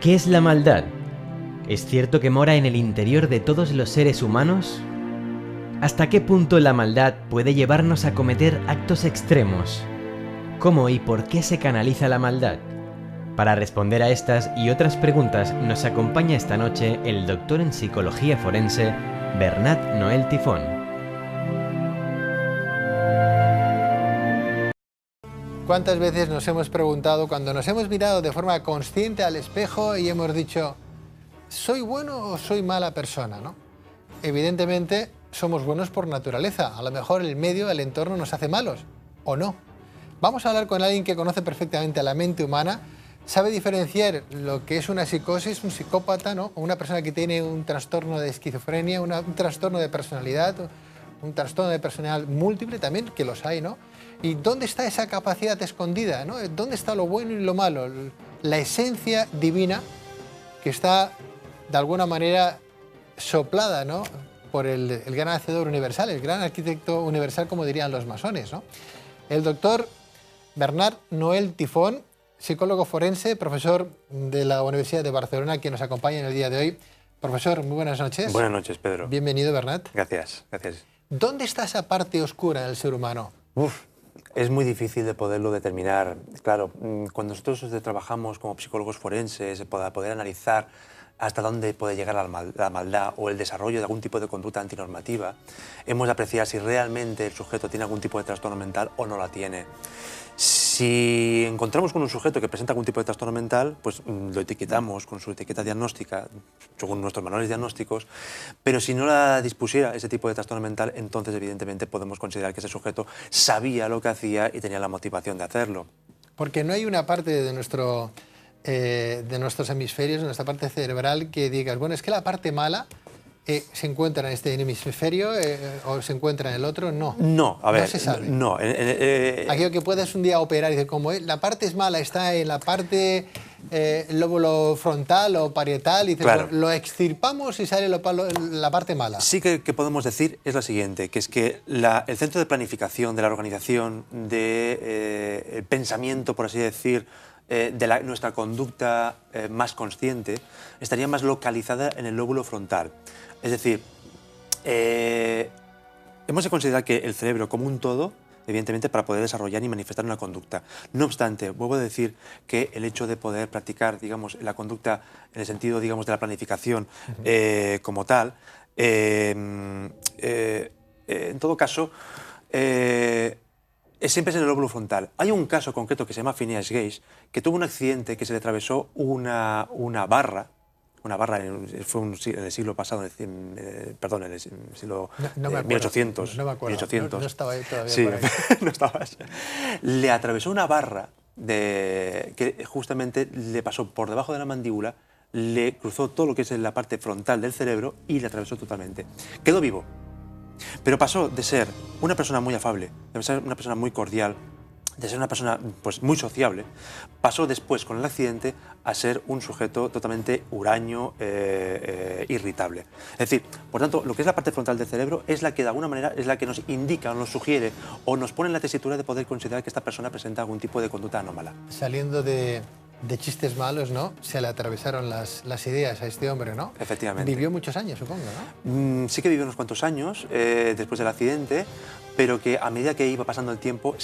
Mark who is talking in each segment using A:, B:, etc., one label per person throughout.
A: ¿Qué es la maldad? ¿Es cierto que mora en el interior de todos los seres humanos? ¿Hasta qué punto la maldad puede llevarnos a cometer actos extremos? ¿Cómo y por qué se canaliza la maldad? Para responder a estas y otras preguntas nos acompaña esta noche el doctor en psicología forense Bernat Noel Tifón.
B: ¿Cuántas veces nos hemos preguntado cuando nos hemos mirado de forma consciente al espejo y hemos dicho, ¿soy bueno o soy mala persona? ¿No? Evidentemente somos buenos por naturaleza, a lo mejor el medio, el entorno nos hace malos, o no. Vamos a hablar con alguien que conoce perfectamente a la mente humana, sabe diferenciar lo que es una psicosis, un psicópata, ¿no? O una persona que tiene un trastorno de esquizofrenia, un trastorno de personalidad, un trastorno de personalidad múltiple también, que los hay, ¿no? ¿Y dónde está esa capacidad escondida, ¿no? ¿Dónde está lo bueno y lo malo? La esencia divina que está, de alguna manera, soplada, ¿no? Por el gran hacedor universal, el gran arquitecto universal, como dirían los masones, ¿no? El doctor Bernat Noel Tifón, psicólogo forense, profesor de la Universidad de Barcelona, que nos acompaña en el día de hoy. Profesor, muy buenas noches.
C: Buenas noches, Pedro.
B: Bienvenido, Bernat.
C: Gracias, gracias.
B: ¿Dónde está esa parte oscura del ser humano?
C: Es muy difícil de poderlo determinar. Claro, cuando nosotros trabajamos como psicólogos forenses para poder analizar hasta dónde puede llegar la maldad o el desarrollo de algún tipo de conducta antinormativa, hemos de apreciar si realmente el sujeto tiene algún tipo de trastorno mental o no la tiene. Si encontramos con un sujeto que presenta algún tipo de trastorno mental, pues lo etiquetamos con su etiqueta diagnóstica, según nuestros manuales diagnósticos, pero si no la dispusiera ese tipo de trastorno mental, entonces evidentemente podemos considerar que ese sujeto sabía lo que hacía y tenía la motivación de hacerlo.
B: Porque no hay una parte de nuestros hemisferios, de nuestra parte cerebral, que digas, bueno, es que la parte mala se encuentra en este hemisferio o se encuentra en el otro. No.
C: No, a ver,
B: no se sabe.
C: No.
B: Aquello que puedas un día operar y decir, como la parte es mala, está en la parte lóbulo frontal o parietal, y dices,
C: claro,
B: lo extirpamos y sale la parte mala.
C: Sí que podemos decir es la siguiente, que es que el centro de planificación, de la organización, el pensamiento, por así decir, de nuestra conducta más consciente, estaría más localizada en el lóbulo frontal. Es decir, hemos de considerar que el cerebro como un todo, evidentemente, para poder desarrollar y manifestar una conducta. No obstante, vuelvo a decir que el hecho de poder practicar, digamos, la conducta en el sentido, digamos, de la planificación como tal, en todo caso, siempre es en el lóbulo frontal. Hay un caso concreto que se llama Phineas Gage, que tuvo un accidente que se le atravesó una barra, fue en el siglo pasado, perdón, en el siglo 1800.
B: No me acuerdo,
C: 1800.
B: No estaba ahí todavía.
C: Sí,
B: por ahí.
C: no estabas. Le atravesó una barra que justamente le pasó por debajo de la mandíbula, le cruzó todo lo que es la parte frontal del cerebro y le atravesó totalmente. Quedó vivo, pero pasó de ser una persona muy afable, de ser una persona muy cordial, de ser una persona pues, muy sociable, pasó después con el accidente a ser un sujeto totalmente huraño, irritable. Es decir, por tanto, lo que es la parte frontal del cerebro es la que de alguna manera es la que nos indica o nos sugiere o nos pone en la tesitura de poder considerar que esta persona presenta algún tipo de conducta anómala.
B: Saliendo de chistes malos, ¿no? Se le atravesaron las ideas a este hombre, ¿no?
C: Efectivamente.
B: Vivió muchos años, supongo, ¿no?
C: Sí que vivió unos cuantos años después del accidente, pero que a medida que iba pasando el tiempo,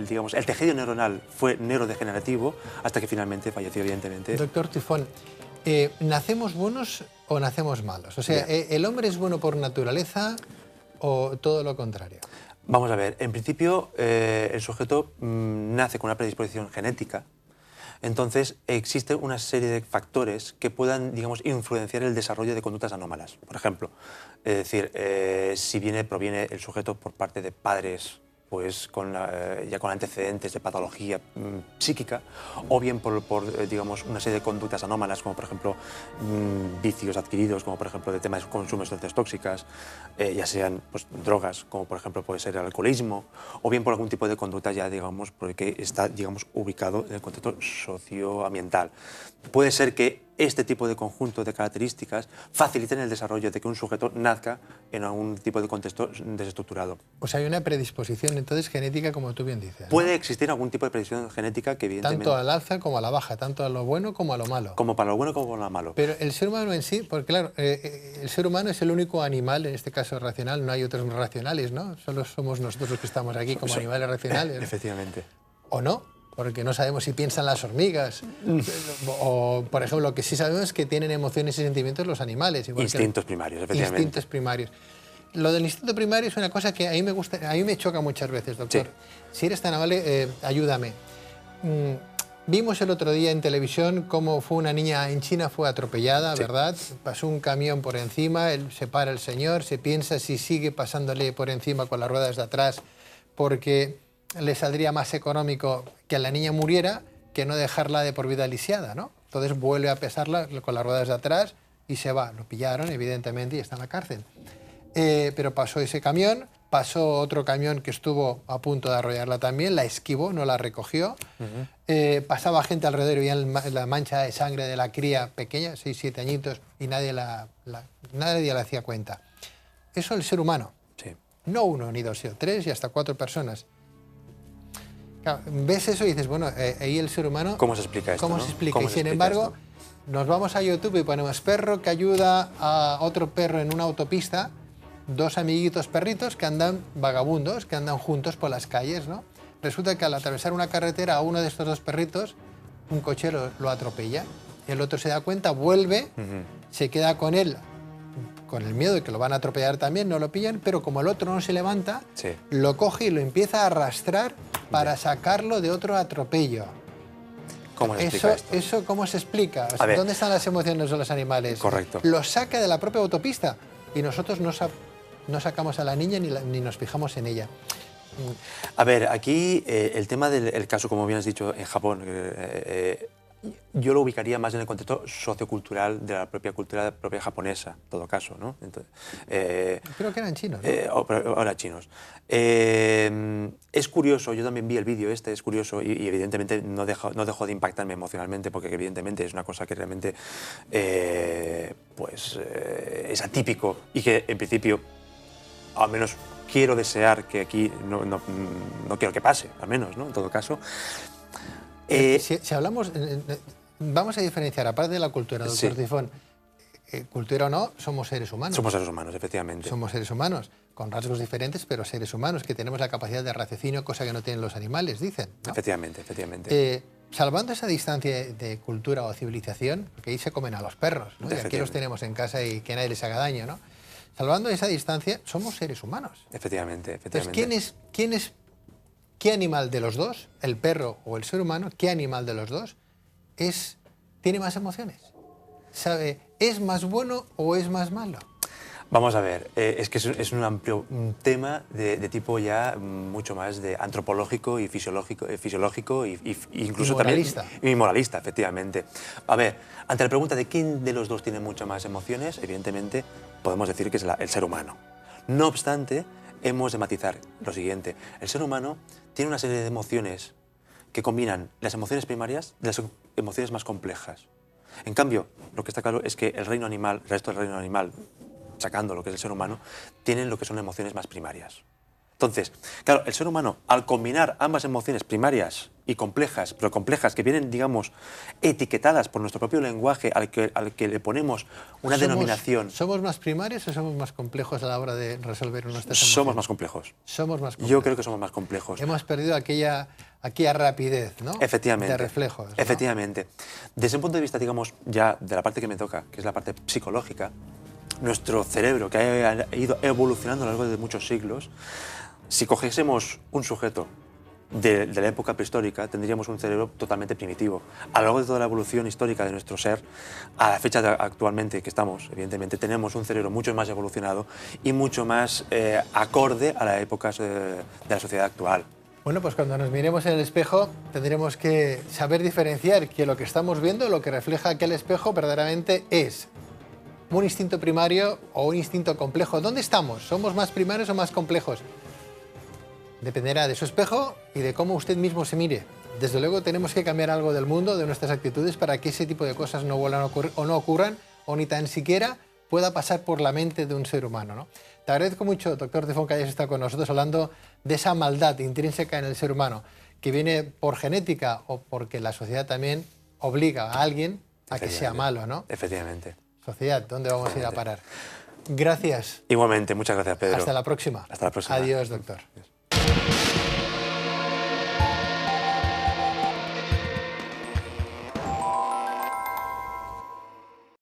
C: digamos, el tejido neuronal fue neurodegenerativo hasta que finalmente falleció, evidentemente.
B: Doctor Tifón, ¿nacemos buenos o nacemos malos? O sea, ¿el hombre es bueno por naturaleza o todo lo contrario?
C: Vamos a ver, en principio el sujeto nace con una predisposición genética. Entonces, existe una serie de factores que puedan, digamos, influenciar el desarrollo de conductas anómalas. Por ejemplo, es decir, si proviene el sujeto por parte de padres pues ya con antecedentes de patología psíquica, o bien por digamos, una serie de conductas anómalas, como por ejemplo vicios adquiridos, como por ejemplo de temas de consumo de sustancias tóxicas, ya sean pues, drogas, como por ejemplo puede ser el alcoholismo, o bien por algún tipo de conducta ya, digamos, porque está, digamos, ubicado en el contexto socioambiental. Puede ser que este tipo de conjunto de características facilitan el desarrollo de que un sujeto nazca en algún tipo de contexto desestructurado.
B: O sea, hay una predisposición entonces genética, como tú bien dices, ¿no?
C: Puede existir algún tipo de predisposición genética que evidentemente...
B: Tanto al alza como a la baja, tanto a lo bueno como a lo malo.
C: Como para lo bueno como para lo malo.
B: Pero el ser humano en sí, porque claro, el ser humano es el único animal, en este caso racional, no hay otros racionales, ¿no? Solo somos nosotros los que estamos aquí como animales racionales, ¿no?
C: Efectivamente.
B: ¿O no? Porque no sabemos si piensan las hormigas. O, por ejemplo, lo que sí sabemos es que tienen emociones y sentimientos los animales.
C: Instintos primarios, efectivamente.
B: Instintos primarios. Lo del instinto primario es una cosa que a mí me gusta, a mí me choca muchas veces, doctor. Sí. Si eres tan amable, ayúdame. Vimos el otro día en televisión cómo fue una niña en China, fue atropellada, sí, ¿verdad? Pasó un camión por encima, se para el señor, se piensa si sigue pasándole por encima con las ruedas de atrás porque le saldría más económico que la niña muriera que no dejarla de por vida lisiada, ¿no? Entonces vuelve a pesarla con las ruedas de atrás y se va. Lo pillaron, evidentemente, y está en la cárcel. Pero pasó ese camión, pasó otro camión que estuvo a punto de arrollarla también, la esquivó, no la recogió. Pasaba gente alrededor y veían la mancha de sangre de la cría pequeña, 6, 7 añitos, y nadie le hacía cuenta. Eso es el ser humano.
C: Sí.
B: No 1, ni 2, sino 3 y hasta 4 personas. Claro, ves eso y dices, bueno, ahí el ser humano...
C: ¿Cómo se explica esto?
B: ¿Cómo
C: ¿no?
B: se explica?
C: ¿Cómo
B: y
C: se
B: sin
C: explica
B: embargo,
C: esto?
B: nos vamos a YouTube y ponemos perro que ayuda a otro perro en una autopista, 2 amiguitos perritos que andan vagabundos, que andan juntos por las calles, ¿no? Resulta que al atravesar una carretera a uno de estos 2 perritos, un coche lo atropella. El otro se da cuenta, vuelve, se queda con él, con el miedo de que lo van a atropellar también, no lo pillan, pero como el otro no se levanta,
C: sí,
B: lo coge y lo empieza a arrastrar para sacarlo de otro atropello.
C: ¿Cómo se explica esto?
B: Eso ¿cómo se explica? O sea, ¿dónde están las emociones de los animales?
C: Correcto.
B: Lo saca de la propia autopista y nosotros no sacamos a la niña ni nos fijamos en ella.
C: A ver, aquí el tema del caso, como bien has dicho, en Japón, yo lo ubicaría más en el contexto sociocultural de la propia cultura propia japonesa, en todo caso, ¿no? Entonces,
B: creo que eran chinos, ¿no?
C: Ahora chinos. Es curioso, yo también vi el vídeo es curioso y evidentemente no dejó de impactarme emocionalmente porque evidentemente es una cosa que realmente es atípico y que en principio, al menos quiero desear que aquí no quiero que pase, al menos, ¿no? En todo caso.
B: Si hablamos, vamos a diferenciar, aparte de la cultura, doctor Tifón, cultura o no, somos seres humanos.
C: Somos seres humanos, efectivamente.
B: Somos seres humanos, con rasgos diferentes, pero seres humanos, que tenemos la capacidad de raciocinio, cosa que no tienen los animales, dicen, ¿no?
C: Efectivamente, efectivamente.
B: Salvando esa distancia de cultura o civilización, porque ahí se comen a los perros, ¿no? Y aquí los tenemos en casa y que nadie les haga daño, ¿no? Salvando esa distancia, somos seres humanos.
C: Efectivamente, efectivamente.
B: Entonces, ¿qué animal de los dos, el perro o el ser humano, qué animal de los dos tiene más emociones? ¿Sabe, es más bueno o es más malo?
C: Vamos a ver, es que es un amplio tema de tipo ya mucho más de antropológico y fisiológico y incluso
B: moralista.
C: También... Y moralista, efectivamente. A ver, ante la pregunta de quién de los dos tiene muchas más emociones, evidentemente podemos decir que es el ser humano. No obstante, hemos de matizar lo siguiente. El ser humano tiene una serie de emociones que combinan las emociones primarias de las emociones más complejas. En cambio, lo que está claro es que el reino animal, el resto del reino animal, sacando lo que es el ser humano, tienen lo que son emociones más primarias. Entonces, claro, el ser humano, al combinar ambas emociones primarias y complejas, pero complejas que vienen, digamos, etiquetadas por nuestro propio lenguaje, al que le ponemos una denominación...
B: ¿Somos más primarios o somos más complejos a la hora de resolver nuestras emociones?
C: Somos más complejos.
B: Somos más complejos.
C: Yo creo que somos más complejos.
B: Hemos perdido aquella rapidez, ¿no?
C: Efectivamente.
B: De reflejos, ¿no?
C: Efectivamente. Desde un punto de vista, digamos, ya de la parte que me toca, que es la parte psicológica, nuestro cerebro, que ha ido evolucionando a lo largo de muchos siglos, si cogiésemos un sujeto de la época prehistórica, tendríamos un cerebro totalmente primitivo. A lo largo de toda la evolución histórica de nuestro ser, a la fecha actualmente que estamos, evidentemente, tenemos un cerebro mucho más evolucionado y mucho más acorde a las épocas de la sociedad actual.
B: Bueno, pues cuando nos miremos en el espejo tendremos que saber diferenciar que lo que estamos viendo, lo que refleja aquel espejo, verdaderamente es un instinto primario o un instinto complejo. ¿Dónde estamos? ¿Somos más primarios o más complejos? Dependerá de su espejo y de cómo usted mismo se mire. Desde luego tenemos que cambiar algo del mundo, de nuestras actitudes, para que ese tipo de cosas no vuelvan a ocurrir, o no ocurran, o ni tan siquiera pueda pasar por la mente de un ser humano, ¿no? Te agradezco mucho, doctor Tejón, que hayas estado con nosotros hablando de esa maldad intrínseca en el ser humano, que viene por genética o porque la sociedad también obliga a alguien a que sea malo, ¿no?
C: Efectivamente.
B: Sociedad, ¿dónde vamos a ir a parar? Gracias.
C: Igualmente, muchas gracias, Pedro.
B: Hasta la próxima.
C: Hasta la próxima.
B: Adiós, doctor.
C: Adiós.